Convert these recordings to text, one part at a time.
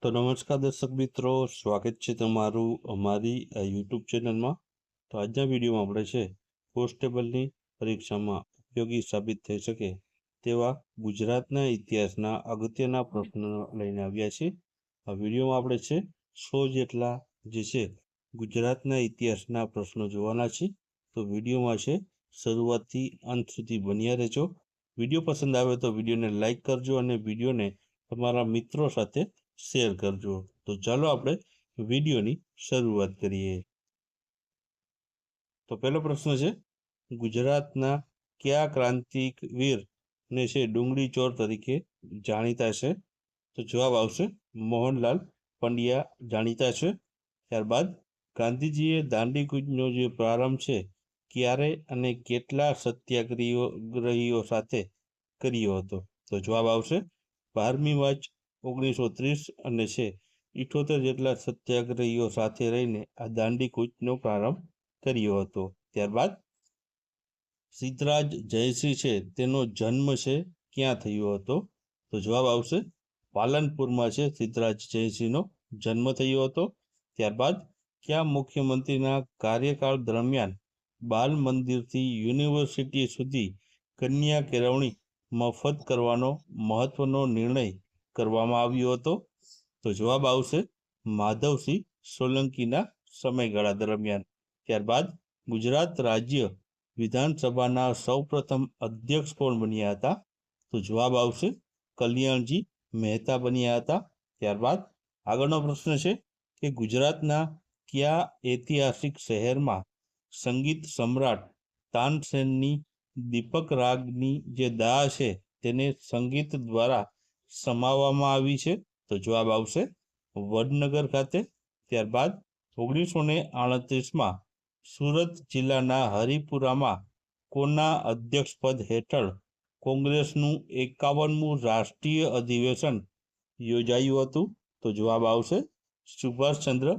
તો નમસ્કાર દર્શક મિત્રો, સ્વાગત છે તમારું અમારી યુટ્યુબ ચેનલમાં. તો આજના વિડીયોમાં આપણે છે કોન્સ્ટેબલની પરીક્ષામાં ઉપયોગી સાબિત થઈ શકે તેવા ગુજરાતના ઇતિહાસના અગત્યના પ્રશ્નો લઈને આવ્યા છીએ. આ વિડીયોમાં આપણે છે 100 જેટલા જે છે ગુજરાતના ઇતિહાસના પ્રશ્નો જોવાના છે. તો વિડીયોમાં છે શરૂઆતથી અંત સુધી બન્યા રહેજો. વિડીયો પસંદ આવે તો વિડીયોને લાઈક કરજો અને વિડીયોને તમારા મિત્રો સાથે શેર કરજો. તો ચાલો આપણે વિડીયોની શરૂઆત કરીએ. તો પહેલો પ્રશ્ન છે, ગુજરાતના કયા ક્રાંતિવીર ને છે ડુંગળી ચોર તરીકે જાણીતા છે? તો જવાબ આવશે મોહનલાલ પંડ્યા જાણીતા છે. ત્યારબાદ ગાંધીજીએ દાંડી કૂચનો જે પ્રારંભ છે ક્યારે અને કેટલા સત્યાગ્રહીઓ સાથે કર્યો હતો? તો જવાબ આવશે 12મી માર્ચ 1930 અને છે 78 જેટલા સત્યાગ્રહીઓ સાથે રહીને આ દાંડી કૂચનો પ્રારંભ કર્યો હતો. ત્યારબાદ સિદ્ધરાજ જયસિંહ છે તેનો જન્મ છે ક્યાં થયો હતો? તો જવાબ આવશે પાલનપુરમાં છે સિદ્ધરાજ જયસિંહનો જન્મ થયો હતો. ત્યારબાદ કયા મુખ્યમંત્રીના કાર્યકાળ દરમિયાન બાલ મંદિરથી યુનિવર્સિટી સુધી કન્યા કેળવણી મફત કરવાનો મહત્વનો નિર્ણય કરવામાં આવ્યો હતો? તો જવાબ આવશે માધવસિંહ સોલંકીના સમયગાળા દરમિયાન. ત્યારબાદ ગુજરાત રાજ્ય વિધાનસભાના સૌપ્રથમ અધ્યક્ષ કોણ બન્યા હતા? તો જવાબ આવશે કલ્યાણજી મહેતા બન્યા હતા. ત્યારબાદ આગળનો પ્રશ્ન છે કે ગુજરાતના કયા ઐતિહાસિક શહેરમાં સંગીત સમ્રાટ તાનસેનની દીપક રાગની જે દાહ છે તેને સંગીત દ્વારા સમાવવામાં આવી છે? તો જવાબ આવશે વડનગર ખાતે. ત્યારબાદ 1938માં સુરત જિલ્લાના હરિપુરામાં કોના અધ્યક્ષપદ હેઠળ કોંગ્રેસનું 51મું રાષ્ટ્રીય અધિવેશન યોજાયું હતું? તો જવાબ આવશે સુભાષચંદ્ર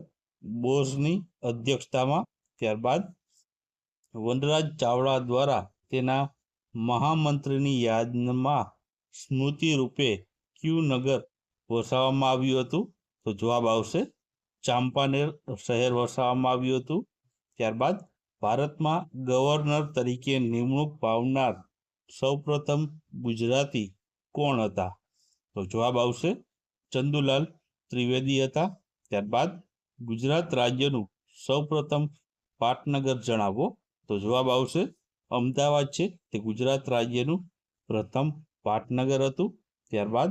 બોઝની અધ્યક્ષતામાં. ત્યારબાદ વનરાજ ચાવડા દ્વારા તેના મહામંત્રીની યાદમાં સ્મૃતિ રૂપે કયું નગર વસાવવામાં આવ્યું હતું? તો જવાબ આવશે ચાંપાનેર શહેર વસાવવામાં આવ્યું હતું. ત્યારબાદ ભારતમાં ગવર્નર તરીકે નિમણૂક પામનાર સૌપ્રથમ ગુજરાતી કોણ હતા? તો જવાબ આવશે ચંદુલાલ ત્રિવેદી હતા. ત્યારબાદ ગુજરાત રાજ્યનું સૌપ્રથમ પાટનગર જણાવો? તો જવાબ આવશે અમદાવાદ છે તે ગુજરાત રાજ્યનું પ્રથમ પાટનગર હતું. ત્યારબાદ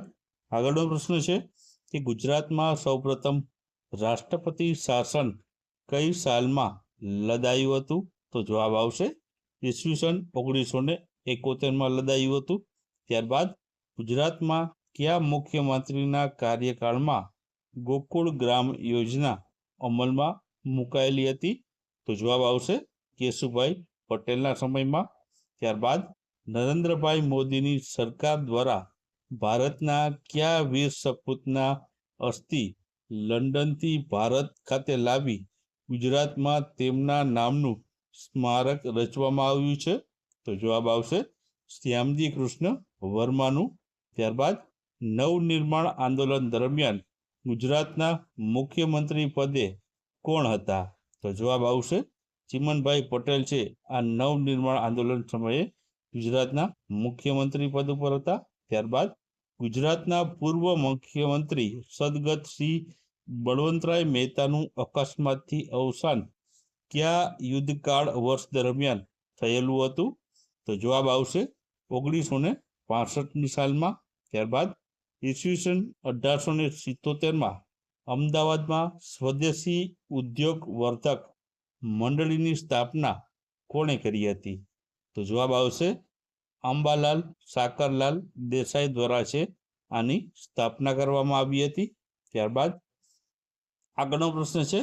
આગળનો પ્રશ્ન છે કે ગુજરાતમાં સૌપ્રથમ રાષ્ટ્રપતિ શાસન કઈ સાલમાં લદાયું હતું? તો જવાબ આવશે ઈસવીસન 1971માં લદાયું હતું. ત્યારબાદ ગુજરાતમાં કયા મુખ્યમંત્રીના કાર્યકાળમાં ગોકુળ ગ્રામ યોજના અમલમાં મુકાયેલી હતી? તો જવાબ આવશે કેશુભાઈ પટેલના સમયમાં. ત્યારબાદ નરેન્દ્રભાઈ મોદીની સરકાર દ્વારા ભારતના કયા વીર સપૂતના અસ્થિ લંડનથી ભારત ખાતે લાવી ગુજરાતમાં તેમના નામનું સ્મારક રચવામાં આવ્યું છે? તો જવાબ આવશે શ્યામજી કૃષ્ણ વર્માનું. ત્યારબાદ નવનિર્માણ આંદોલન દરમિયાન ગુજરાતના મુખ્યમંત્રી પદે કોણ હતા? તો જવાબ આવશે ચિમનભાઈ પટેલ છે આ નવનિર્માણ આંદોલન સમયે ગુજરાતના મુખ્યમંત્રી પદ ઉપર હતા. ત્યારબાદ ગુજરાતના પૂર્વ મુખ્યમંત્રી સદગત સિંહ બળવંતરાય મહેતાનું અકસ્માતથી અવસાન કયા યુદ્ધકાળ વર્ષ દરમિયાન થયેલું હતું? તો જવાબ આવશે 1965ની સાલમાં. ત્યારબાદ ઈસવીસન 1877માં અમદાવાદમાં સ્વદેશી ઉદ્યોગ વર્ધક મંડળીની સ્થાપના કોણે કરી હતી? તો જવાબ આવશે અંબાલાલ સાકરલાલ દેસાઈ દ્વારા છે આની સ્થાપના કરવામાં આવી હતી. ત્યારબાદ આગળનો પ્રશ્ન છે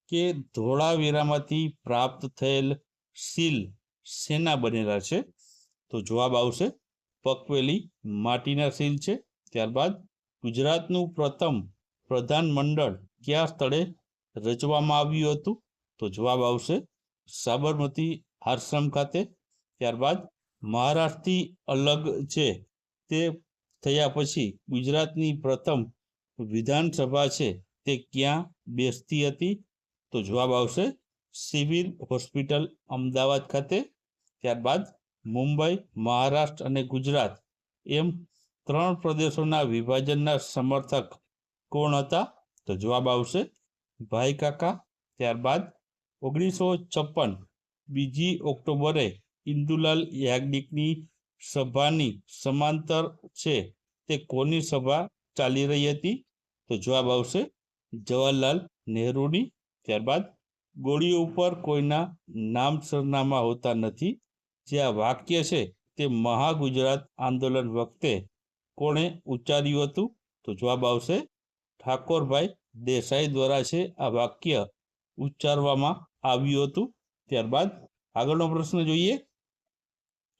કે ધોળાવીરામાંથી પ્રાપ્ત થયેલ સીલ શેના બનેલા છે? તો જવાબ આવશે પકવેલી માટીના સીલ છે. ત્યારબાદ ગુજરાતનું પ્રથમ પ્રધાનમંડળ કયા સ્થળે રચવામાં આવ્યું હતું? તો જવાબ આવશે સાબરમતી આશ્રમ ખાતે. ત્યારબાદ મહારાષ્ટ્રથી અલગ છે તે થયા પછી ગુજરાતની પ્રથમ વિધાનસભા છે તે ક્યાં બેસતી હતી? તો જવાબ આવશે સિવિલ હોસ્પિટલ અમદાવાદ ખાતે. ત્યારબાદ મુંબઈ, મહારાષ્ટ્ર અને ગુજરાત એમ 3 પ્રદેશોના વિભાજનના સમર્થક કોણ હતા? તો જવાબ આવશે ભાઈ કાકા. ત્યારબાદ 1956 2 ઓક્ટોબરે ઇન્દુલાલ યાજ્ઞિકની સભાની સમાંતર છે તે કોની સભા ચાલી રહી હતી? તો જવાબ આવશે જવાહરલાલ નહેરુની. ત્યારબાદ ગોળીઓ ઉપર કોઈના નામ સરનામા હોતા નથી, જે આ વાક્ય છે તે મહાગુજરાત આંદોલન વખતે કોણે ઉચ્ચાર્યું હતું? તો જવાબ આવશે ઠાકોરભાઈ દેસાઈ દ્વારા છે આ વાક્ય ઉચ્ચારવામાં આવ્યું હતું. ત્યારબાદ આગળનો પ્રશ્ન જોઈએ.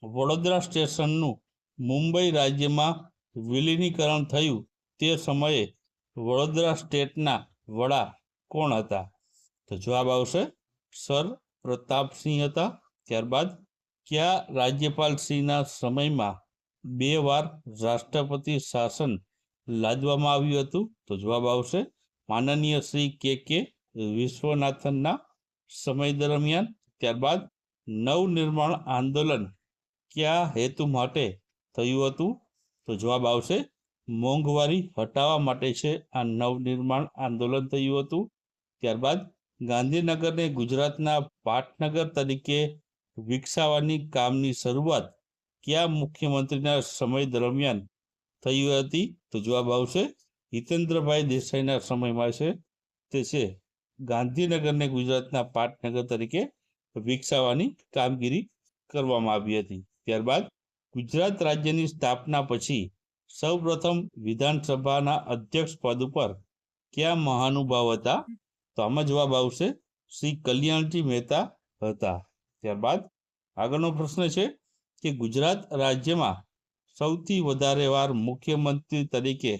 વડોદરા સ્ટેશનનું મુંબઈ રાજ્યમાં વિલીનીકરણ થયું તે સમયે વડોદરા સ્ટેટના વડા કોણ હતા? તો જવાબ આવશે સર પ્રતાપસિંહ હતા. ત્યારબાદ કયા રાજ્યપાલશ્રીના સમયમાં 2 વાર રાષ્ટ્રપતિ શાસન લાદવામાં આવ્યું હતું? તો જવાબ આવશે માનનીય શ્રી કે વિશ્વનાથનના સમય દરમિયાન. ત્યારબાદ નવનિર્માણ આંદોલન કયા હેતુ માટે થયું હતું? તો જવાબ આવશે મોંઘવારી હટાવવા માટે છે આ નવનિર્માણ આંદોલન થયું હતું. ત્યારબાદ ગાંધીનગરને ગુજરાતના પાટનગર તરીકે વિકસાવવાની કામની શરૂઆત કયા મુખ્યમંત્રીના સમય દરમિયાન થઈ હતી? તો જવાબ આવશે હિતેન્દ્રભાઈ દેસાઈના સમયમાં છે તે છે ગાંધીનગરને ગુજરાતના પાટનગર તરીકે વિકસાવવાની કામગીરી કરવામાં આવી હતી. ત્યારબાદ ગુજરાત રાજ્યની સ્થાપના પછી સૌપ્રથમ વિધાનસભાના અધ્યક્ષ પદ ઉપર કયા મહાનુભાવ હતા? તો આમાં જવાબ આવશે શ્રી કલ્યાણજી મહેતા હતા. ત્યારબાદ આગળનો પ્રશ્ન છે કે ગુજરાત રાજ્યમાં સૌથી વધારે વાર મુખ્યમંત્રી તરીકે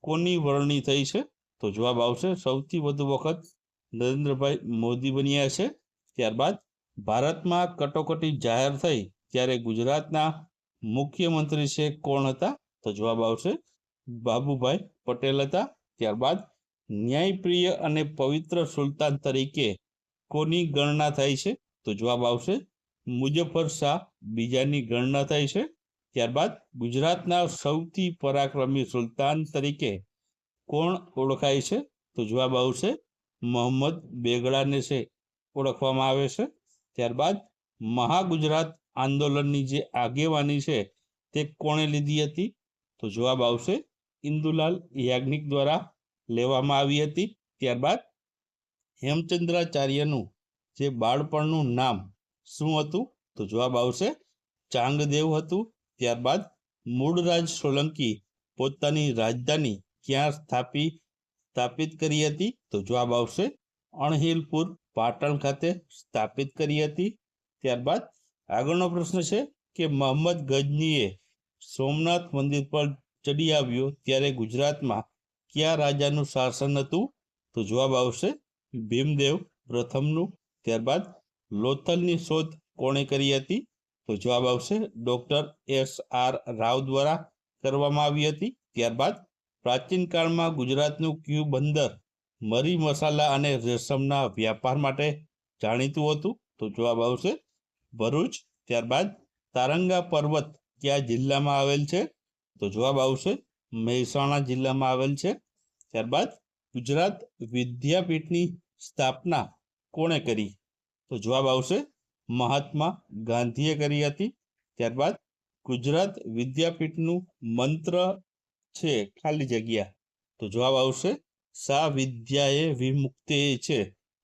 કોની વરણી થઈ છે? તો જવાબ આવશે સૌથી વધુ વખત નરેન્દ્રભાઈ મોદી બન્યા છે. ત્યારબાદ ભારતમાં કટોકટી જાહેર થઈ ત્યારે ગુજરાતના મુખ્યમંત્રી છે કોણ હતા? તો જવાબ આવશે બાબુભાઈ પટેલ હતા. ત્યારબાદ ન્યાયપ્રિય અને પવિત્ર સુલતાન તરીકે કોની ગણના થાય છે? તો જવાબ આવશે મુઝફ્ફર શાહ બીજાની ગણના થાય છે. ત્યારબાદ ગુજરાતના સૌથી પરાક્રમી સુલતાન તરીકે કોણ ઓળખાય છે? તો જવાબ આવશે મોહમ્મદ બેગડાને છે ઓળખવામાં આવે છે. ત્યારબાદ મહાગુજરાત આંદોલનની જે આગેવાની છે તે કોણે લીધી હતી? તો જવાબ આવશે ઇન્દુલાલ યાજ્ઞિક દ્વારા લેવામાં આવી હતી. ત્યારબાદ હેમચંદ્રાચાર્યનું જે બાળપણનું નામ શું હતું? તો જવાબ આવશે ચાંગદેવ હતું. ત્યારબાદ મૂળરાજ સોલંકી પોતાની રાજધાની ક્યાં સ્થાપિત કરી હતી? તો જવાબ આવશે અણહિલપુર પાટણ ખાતે સ્થાપિત કરી હતી. ત્યારબાદ આગળનો પ્રશ્ન છે કે મોહમ્મદ ગજનીએ સોમનાથ મંદિર પર ચડી આવ્યો ત્યારે ગુજરાતમાં કયા રાજાનું શાસન હતું? તો જવાબ આવશે ભીમદેવ પ્રથમનું. ત્યારબાદ લોથલની શોધ કોણે કરી હતી? તો જવાબ આવશે ડોક્ટર S.R. રાવ દ્વારા કરવામાં આવી હતી. ત્યારબાદ પ્રાચીન કાળમાં ગુજરાતનું કયું બંદર મરી મસાલા અને રેશમના વ્યાપાર માટે જાણીતું હતું? તો જવાબ આવશે ભરૂચ. ત્યારબાદ તારંગા પર્વત કયા જિલ્લામાં આવેલ છે? તો જવાબ આવશે મહેસાણા જિલ્લામાં આવેલ છે. ત્યારબાદ ગુજરાત વિદ્યાપીઠની સ્થાપના કોણે કરી? તો જવાબ આવશે મહાત્મા ગાંધીએ કરી હતી. ત્યારબાદ ગુજરાત વિદ્યાપીઠનું મંત્ર છે ખાલી જગ્યા. તો જવાબ આવશે સા વિદ્યાએ વિમુક્તે છે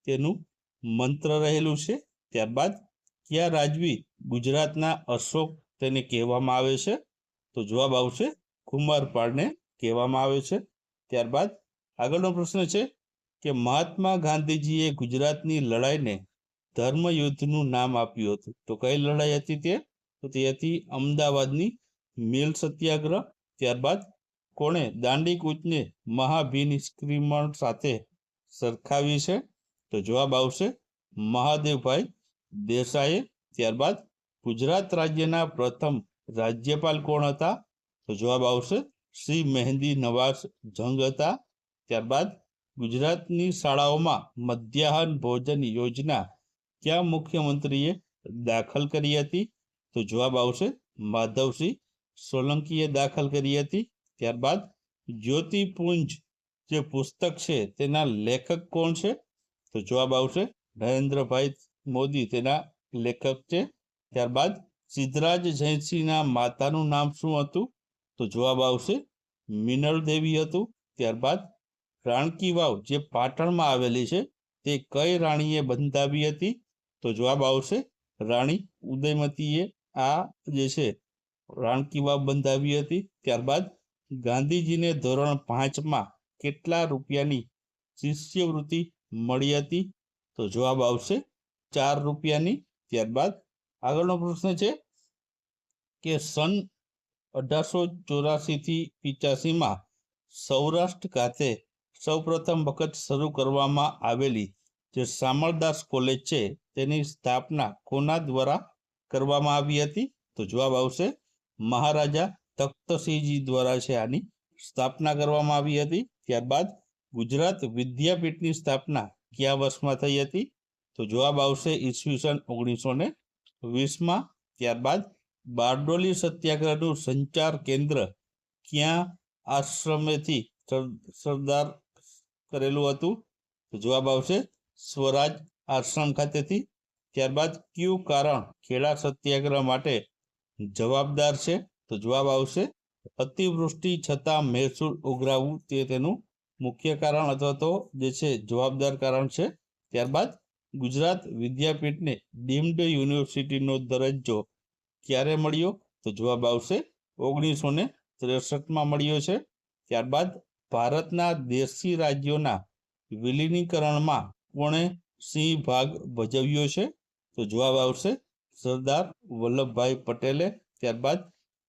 તેનું મંત્ર રહેલું છે. ત્યારબાદ કયા રાજવી ગુજરાતના અશોક તેને કહેવામાં આવે છે? તો જવાબ આવશે કુમારપાળને કહેવામાં આવે છે. ત્યારબાદ આગળનો પ્રશ્ન છે કે મહાત્મા ગાંધીજીએ ગુજરાતની લડાઈને ધર્મયુદ્ધનું નામ આપ્યું હતું. તો કઈ લડાઈ હતી તે? તો તે હતી અમદાવાદની મિલ સત્યાગ્રહ. ત્યારબાદ કોણે દાંડી કૂચને મહાભિનિષ્ક્રમણ સાથે સરખાવી છે? તો જવાબ આવશે મહાદેવભાઈ દેસાઈએ. ત્યારબાદ ગુજરાત રાજ્યના પ્રથમ રાજ્યપાલ કોણ હતા? તો જવાબ આવશે શ્રી મહેંદી નવાઝ જંગ હતા. ત્યારબાદ ગુજરાતની શાળાઓમાં મધ્યાહન ભોજન યોજના કયા મુખ્યમંત્રીએ દાખલ કરી હતી? તો જવાબ આવશે માધવસિંહ સોલંકીએ દાખલ કરી હતી. ત્યારબાદ જ્યોતિપુંજ જે પુસ્તક છે તેના લેખક કોણ છે? તો જવાબ આવશે નરેન્દ્રભાઈ મોદી તેના લેખક છે. ત્યારબાદ સિદ્ધરાજ જયસિંહના માતાનું નામ શું હતું? તો જવાબ આવશે મિનળ દેવી હતું. ત્યારબાદ રાણકી વાવ જે પાટણમાં આવેલી છે તે કઈ રાણીએ બંધાવી હતી? તો જવાબ આવશે રાણી ઉદયમતીએ આ જે છે રાણકી વાવ બંધાવી હતી. ત્યારબાદ ગાંધીજીને ધોરણ 5માં કેટલા રૂપિયાની શિષ્યવૃત્તિ મળી હતી? તો જવાબ આવશે 4 રૂપિયાની. ત્યારબાદ આગળનો પ્રશ્ન છે કે સન 1884 થી 85માં સૌરાષ્ટ્ર ખાતે સૌપ્રથમ વખત શરૂ કરવામાં આવેલી જે શામળદાસ કોલેજ છે તેની સ્થાપના કોના દ્વારા કરવામાં આવી હતી? તો જવાબ આવશે મહારાજા તખ્તસિંહજી દ્વારા છે આની સ્થાપના કરવામાં આવી હતી. ત્યારબાદ ગુજરાત વિદ્યાપીઠની સ્થાપના કયા વર્ષમાં થઈ હતી? તો જવાબ આવશે ઈસવીસન 1920માં. ત્યારબાદ બારડોલી સત્યાગ્રહનું સંચાર કેન્દ્ર ક્યાં આશ્રમેથી સરદાર કરેલું હતું? તો જવાબ આવશે સ્વરાજ આશ્રમ ખાતેથી. ત્યારબાદ કયું કારણ ખેડા સત્યાગ્રહ માટે જવાબદાર છે? તો જવાબ આવશે અતિવૃષ્ટિ છતાં મહેસૂલ ઉઘરાવવું તે તેનું મુખ્ય કારણ અથવા તો જે છે જવાબદાર કારણ છે. ત્યારબાદ ગુજરાત વિદ્યાપીઠને ડીમ્ડ યુનિવર્સિટીનો દરજ્જો ક્યારે મળ્યો? તો જવાબ આવશે 1963માં મળ્યો છે. ત્યારબાદ ભારતના દેશી રાજ્યોના વિલીનીકરણમાં કોણે સિંહ ભાગ ભજવ્યો છે? તો જવાબ આવશે સરદાર વલ્લભભાઈ પટેલે. ત્યારબાદ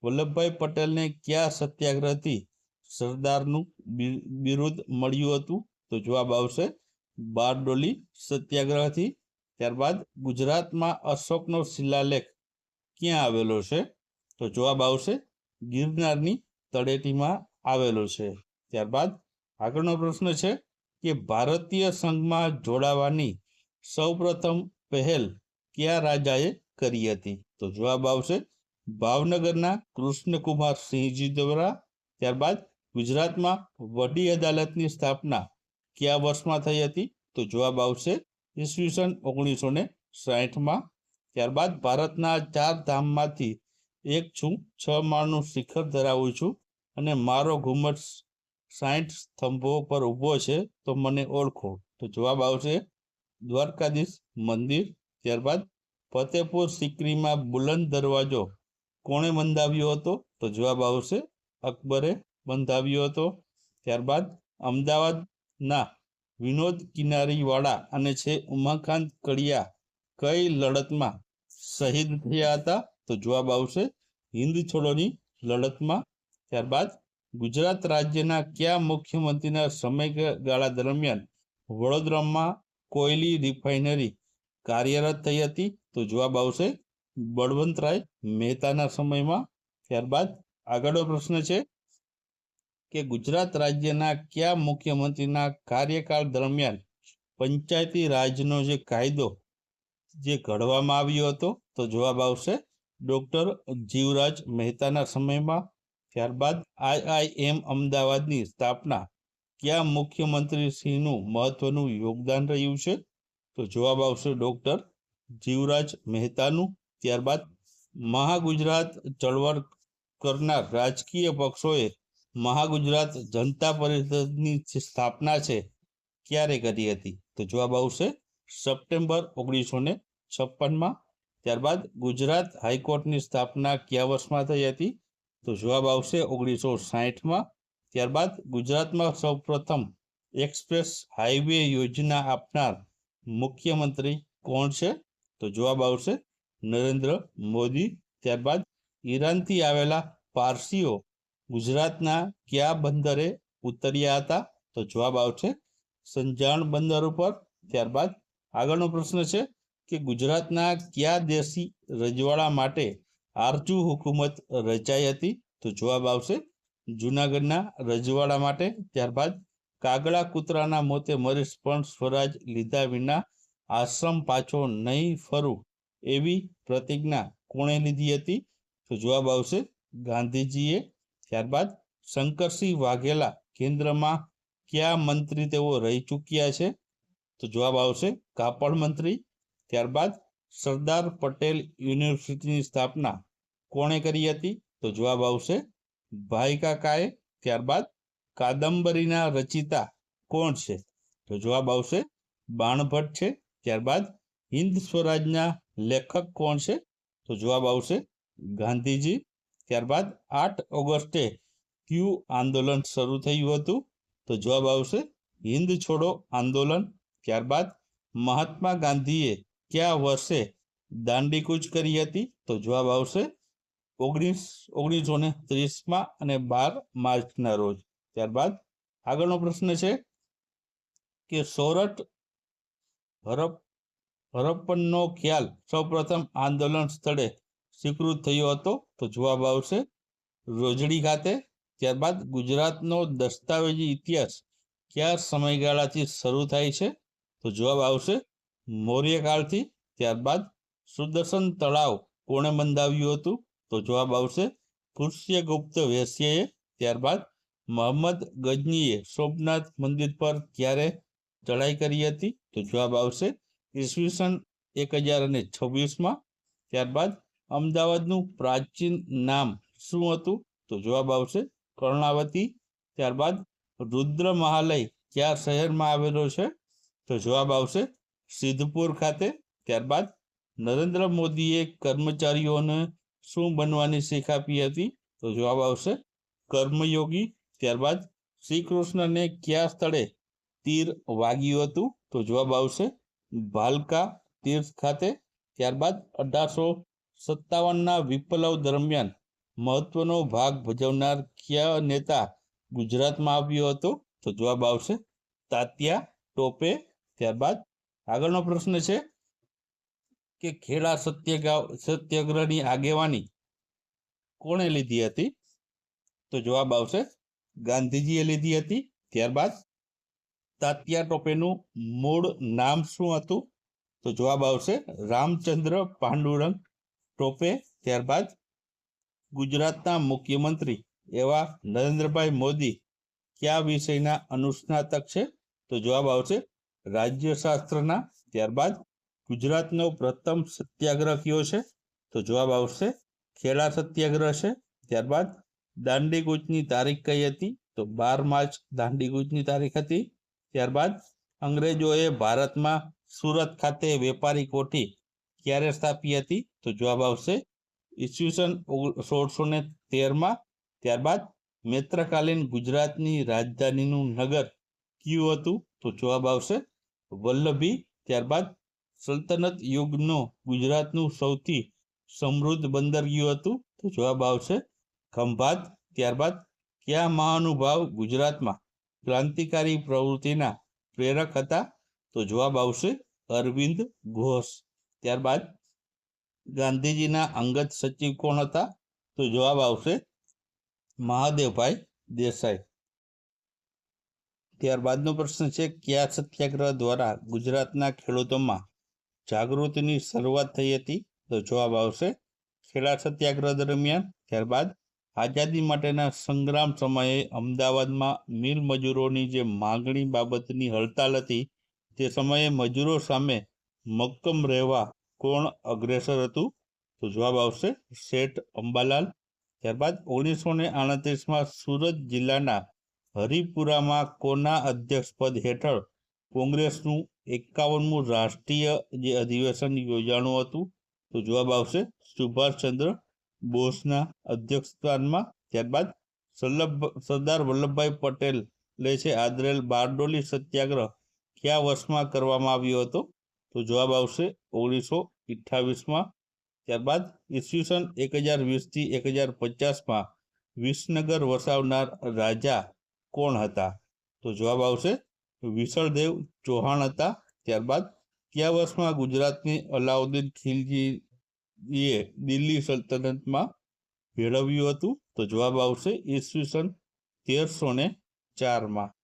વલ્લભભાઈ પટેલને કયા સત્યાગ્રહથી સરદારનું બિરુદ મળ્યું હતું? તો જવાબ આવશે બારડોલી સત્યાગ્રહથી. ત્યારબાદ ગુજરાતમાં અશોકનો શિલાલેખ ક્યાં આવેલો છે? તો જવાબ આવશે ગિરનારની તળેટીમાં આવેલો છે. ત્યારબાદ આગળનો પ્રશ્ન છે કે ભારતીય સંઘમાં જોડાવાની સૌપ્રથમ પહેલ કયા રાજાએ કરી હતી? તો જવાબ આવશે ભાવનગરના કૃષ્ણકુમાર સિંહજી દ્વારા. ત્યારબાદ ગુજરાતમાં વડી અદાલતની સ્થાપના કયા વર્ષમાં થઈ હતી? તો જવાબ આવશે ઈસવીસન 1960માં. ત્યારબાદ ભારતના 4 ધામમાંથી એક છું, 6 માળનું શિખર ધરાવું છું અને મારો ઘુમ્મટ 60 સ્તંભો પર ઊભો છે, તો મને ઓળખો. તો જવાબ આવશે દ્વારકાધીશ મંદિર. ત્યારબાદ ફતેપુર સિકરીમાં બુલંદ દરવાજો કોણે બંધાવ્યો હતો? તો જવાબ આવશે અકબરે બંધાવ્યો હતો. ત્યારબાદ અમદાવાદના વિનોદ કિનારીવાળા અને છે ઉમાકાંત કડિયા કઈ લડતમાં શહીદ થયા હતા? તો જવાબ આવશે હિન્દ છોડોની લડતમાં. ત્યારબાદ ગુજરાત રાજ્યના કયા મુખ્યમંત્રીના સમયગાળા દરમિયાન વડોદરામાં કોયલી રિફાઇનરી કાર્યરત થઈ હતી? તો જવાબ આવશે બળવંતરાય મહેતાના સમયમાં. ત્યારબાદ આગળનો પ્રશ્ન છે કે ગુજરાત રાજ્યના કયા મુખ્યમંત્રીના કાર્યકાળ દરમિયાન પંચાયતી રાજનો જે કાયદો જે ઘડવામાં આવ્યો હતો? તો જવાબ આવશે ડોક્ટર જીવરાજ મહેતાના સમયમાં. ત્યારબાદ IIM અમદાવાદની સ્થાપના કયા મુખ્યમંત્રીશ્રીનું મહત્વનું યોગદાન રહ્યું છે? તો જવાબ આવશે ડોક્ટર જીવરાજ મહેતાનું. ત્યારબાદ મહાગુજરાત ચળવળ કરનાર રાજકીય પક્ષોએ મહાગુજરાત જનતા પરિષદની સ્થાપના છે ક્યારે કરી હતી? તો જવાબ આવશે સપ્ટેમ્બર 1956માં. ત્યારબાદ ગુજરાત હાઈકોર્ટની સ્થાપના કયા વર્ષમાં થઈ હતી? તો જવાબ આવશે 1960માં. ત્યારબાદ ગુજરાતમાં સૌપ્રથમ એક્સપ્રેસ હાઈવે યોજના આપનાર મુખ્યમંત્રી કોણ છે? તો જવાબ આવશે નરેન્દ્ર મોદી. ત્યારબાદ ઈરાનથી આવેલા પારસીઓ ગુજરાતના કયા બંદરે ઉતર્યા હતા? તો જવાબ આવશે સંજાણ બંદર ઉપર. ત્યારબાદ આગળનો પ્રશ્ન છે કે ગુજરાતના કયા દેશી રજવાડા માટે આરજુ હુકુમત રચાઈ હતી? તો જવાબ આવશે જૂનાગઢના રજવાડા માટે. ત્યારબાદ કાગડા કૂતરાના મોતે મરીશ પણ સ્વરાજ લીધા વિના આશ્રમ પાછો નહીં ફરું એવી પ્રતિજ્ઞા કોણે લીધી હતી? તો જવાબ આવશે ગાંધીજીએ. ત્યારબાદ શંકરસિંહ વાઘેલા કેન્દ્રમાં કયા મંત્રી તેઓ રહી ચૂક્યા છે? તો જવાબ આવશે કાપડ મંત્રી. ત્યારબાદ સરદાર પટેલ યુનિવર્સિટીની સ્થાપના કોણે કરી હતી? તો જવાબ આવશે ભાઈ કાકાએ. ત્યારબાદ કાદંબરીના રચિતા કોણ છે? તો જવાબ આવશે બાણભટ્ટ છે. ત્યારબાદ હિન્દ સ્વરાજના લેખક કોણ છે? તો જવાબ આવશે ગાંધીજી. ત્યારબાદ 8 ઓગસ્ટે કયું આંદોલન શરૂ થયું હતું? તો જવાબ આવશે હિન્દ છોડો આંદોલન. ત્યારબાદ મહાત્મા ગાંધીએ કયા વર્ષે દાંડી કૂચ કરી હતી? તો જવાબ આવશે 1930 અને 12 માર્ચના રોજ. ત્યારબાદ આગળનો પ્રશ્ન છે કે સોરઠ હરપ્પનનો ખ્યાલ સૌપ્રથમ આંદોલન સ્થળે સ્વીકૃત થયો હતો? તો જવાબ આવશે રોજડી ખાતે. ત્યારબાદ ગુજરાતનો દસ્તાવેજી ઇતિહાસ કયા સમયગાળાથી શરૂ થાય છે? તો જવાબ આવશે મૌર્યકાળથી. ત્યારબાદ સુદર્શન તળાવ કોણે બંધાવ્યું હતું? તો જવાબ આવશે પુષ્યગુપ્ત વેશ્યએ. ત્યારબાદ મોહમ્મદ ગજનીએ સોમનાથ મંદિર પર ક્યારે ચડાઈ કરી હતી? તો જવાબ આવશે ઈસવીસન 1026. ત્યારબાદ અમદાવાદનું પ્રાચીન નામ શું હતું? તો જવાબ આવશે કર્ણાવતી. ત્યારબાદ રુદ્ર મહાલય કયા શહેરમાં આવેલો છે? તો જવાબ આવશે સિદ્ધપુર ખાતે. ત્યારબાદ નરેન્દ્ર મોદીએ કર્મચારીઓને શું બનવાની શીખ આપી હતી? તો જવાબ આવશે કર્મયોગી. ત્યારબાદ શ્રી કૃષ્ણને કયા સ્થળે તીર વાગ્યું હતું? તો જવાબ આવશે ભાલકા તીર્થ ખાતે. ત્યારબાદ 1857ના વિપ્લવ દરમિયાન મહત્વનો ભાગ ભજવનાર કયા નેતા ગુજરાતમાં આવ્યો હતો? તો જવાબ આવશે તાત્યા ટોપે. ત્યારબાદ આગળનો પ્રશ્ન છે કે ખેડા સત્યાગ્રહની આગેવાની કોણે લીધી હતી? તો જવાબ આવશે ગાંધીજીએ લીધી હતી. ત્યારબાદ તાત્યા ટોપેનું મૂળ નામ શું હતું? તો જવાબ આવશે રામચંદ્ર પાંડુરંગ ટોપે. ત્યારબાદ ગુજરાતના મુખ્યમંત્રી એવા નરેન્દ્રભાઈ મોદી કયા વિષયના અનુસ્નાતક છે? તો જવાબ આવશે રાજ્યશાસ્ત્રના. ત્યારબાદ ગુજરાતનો પ્રથમ સત્યાગ્રહ કયો છે? તો જવાબ આવશે ખેડા સત્યાગ્રહ છે. ત્યારબાદ દાંડી કૂચની તારીખ કઈ હતી? તો 12 માર્ચ દાંડી કૂચની તારીખ હતી. ત્યારબાદ અંગ્રેજોએ ભારતમાં સુરત ખાતે વેપારી કોઠી ક્યારે સ્થાપી હતી? તો જવાબ આવશે ઈસવીસન 1613. ત્યારબાદ મૈત્રકાલીન ગુજરાતની રાજધાનીનું નગર કયું હતું? તો જવાબ આવશે વલ્લભી. ત્યારબાદ સલ્તનત યુગનો ગુજરાતનું સૌથી સમૃદ્ધ બંદર કયું હતું? તો જવાબ આવશે ખંભાત. ત્યારબાદ કયા મહાનુભાવ ગુજરાતમાં ક્રાંતિકારી પ્રવૃત્તિના પ્રેરક હતા? તો જવાબ આવશે અરવિંદ ઘોષ. ત્યારબાદ ગાંધીજીના અંગત સચિવ કોણ હતા? તો જવાબ આવશે મહાદેવભાઈ દેસાઈ. ત્યારબાદનો પ્રશ્ન છે કયા સત્યાગ્રહ દ્વારા ગુજરાતના ખેડૂતોમાં જાગૃતિની શરૂઆત થઈ હતી? તો જવાબ આવશે ખેડા સત્યાગ્રહ દરમિયાન. ત્યારબાદ આઝાદી માટેના સંગ્રામ સમયે અમદાવાદમાં મિલ મજૂરોની જે માંગણી બાબતની હડતાલ હતી તે સમયે મજૂરો સામે મક્કમ રહેવા કોણ અગ્રેસર હતું? તો જવાબ આવશે શેઠ અંબાલાલ. ત્યારબાદ 1938માં સુરત જિલ્લાના હરિપુરામાં કોના અધ્યક્ષપદ હેઠળ કોંગ્રેસનું 51મું રાષ્ટ્રીય જે અધિવેશન યોજાણું હતું? તો જવાબ આવશે સુભાષચંદ્ર બોઝના અધ્યક્ષસ્થાનમાં. ત્યારબાદ સરદાર વલ્લભભાઈ પટેલ લે છે આદરેલ બારડોલી સત્યાગ્રહ કયા વર્ષમાં કરવામાં આવ્યો હતો? તો જવાબ આવશે 1928માં. ત્યારબાદ ઈસવીસન 1020થી 1050માં વિસનગર વસાવનાર રાજા કોણ હતા? તો જવાબ આવશે વિસળદેવ ચૌહાણ હતા. ત્યારબાદ કયા વર્ષમાં ગુજરાતની અલાઉદ્દીન ખિલજીએ દિલ્હી સલ્તનતમાં ભેળવ્યું હતું? તો જવાબ આવશે ઈસવીસન 1304માં.